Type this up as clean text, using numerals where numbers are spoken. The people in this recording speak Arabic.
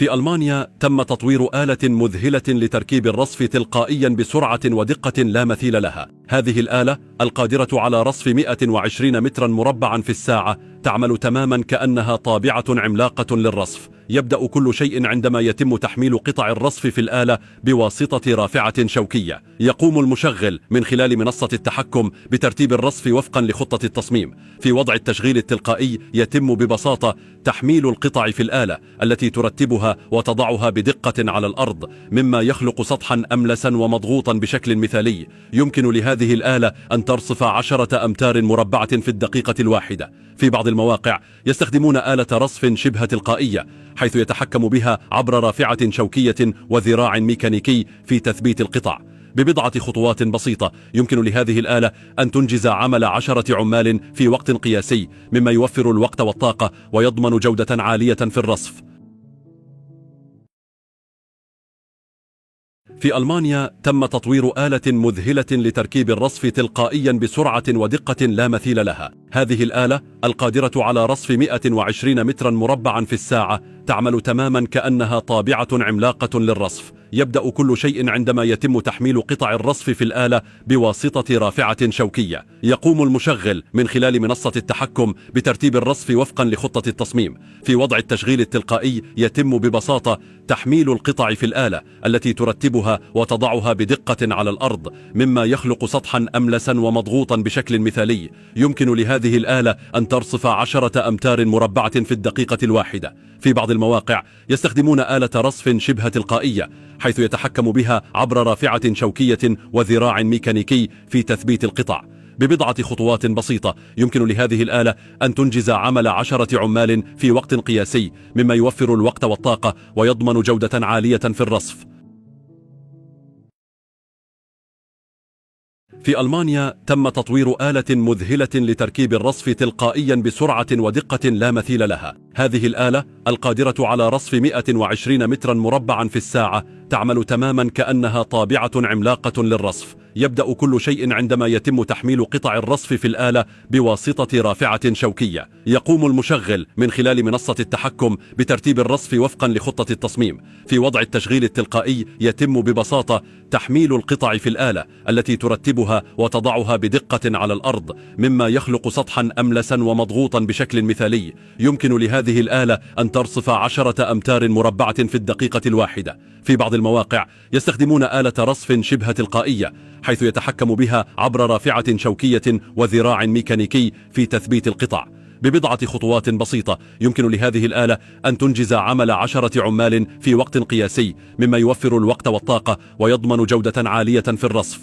في ألمانيا تم تطوير آلة مذهلة لتركيب الرصف تلقائيا بسرعة ودقة لا مثيل لها. هذه الآلة القادرة على رصف 120 مترا مربعا في الساعة تعمل تماما كأنها طابعة عملاقة للرصف. يبدأ كل شيء عندما يتم تحميل قطع الرصف في الآلة بواسطة رافعة شوكية. يقوم المشغل من خلال منصة التحكم بترتيب الرصف وفقا لخطة التصميم. في وضع التشغيل التلقائي يتم ببساطة تحميل القطع في الآلة التي ترتبها وتضعها بدقة على الأرض، مما يخلق سطحا أملسا ومضغوطا بشكل مثالي. يمكن لهذه الآلة أن ترصف 10 أمتار مربعة في الدقيقة الواحدة. في بعض المواقع يستخدمون آلة رصف شبه تلقائية، حيث يتحكم بها عبر رافعة شوكية وذراع ميكانيكي في تثبيت القطع. ببضعة خطوات بسيطة يمكن لهذه الآلة أن تنجز عمل 10 عمال في وقت قياسي، مما يوفر الوقت والطاقة ويضمن جودة عالية في الرصف. في ألمانيا تم تطوير آلة مذهلة لتركيب الرصف تلقائيا بسرعة ودقة لا مثيل لها. هذه الآلة القادرة على رصف 120 مترا مربعا في الساعة تعمل تماما كأنها طابعة عملاقة للرصف. يبدأ كل شيء عندما يتم تحميل قطع الرصف في الآلة بواسطة رافعة شوكية. يقوم المشغل من خلال منصة التحكم بترتيب الرصف وفقا لخطة التصميم. في وضع التشغيل التلقائي يتم ببساطة تحميل القطع في الآلة التي ترتبها وتضعها بدقة على الأرض، مما يخلق سطحا أملسا ومضغوطا بشكل مثالي. يمكن لهذه الآلة أن ترصف 10 أمتار مربعة في الدقيقة الواحدة. في بعض المواقع يستخدمون آلة رصف شبه تلقائية، حيث يتحكم بها عبر رافعة شوكية وذراع ميكانيكي في تثبيت القطع. ببضعة خطوات بسيطة يمكن لهذه الآلة أن تنجز عمل 10 عمال في وقت قياسي، مما يوفر الوقت والطاقة ويضمن جودة عالية في الرصف. في ألمانيا تم تطوير آلة مذهلة لتركيب الرصف تلقائيا بسرعة ودقة لا مثيل لها. هذه الآلة القادرة على رصف 120 مترا مربعا في الساعة تعمل تماما كأنها طابعة عملاقة للرصف. يبدأ كل شيء عندما يتم تحميل قطع الرصف في الآلة بواسطة رافعة شوكية. يقوم المشغل من خلال منصة التحكم بترتيب الرصف وفقا لخطة التصميم. في وضع التشغيل التلقائي يتم ببساطة تحميل القطع في الآلة التي ترتبها وتضعها بدقة على الأرض، مما يخلق سطحا أملسا ومضغوطا بشكل مثالي. يمكن لهذه الآلة أن ترصف 10 أمتار مربعة في الدقيقة الواحدة. في بعض المواقع يستخدمون آلة رصف شبه تلقائية، حيث يتحكم بها عبر رافعة شوكية وذراع ميكانيكي في تثبيت القطع. ببضعة خطوات بسيطة يمكن لهذه الآلة أن تنجز عمل 10 عمال في وقت قياسي، مما يوفر الوقت والطاقة ويضمن جودة عالية في الرصف.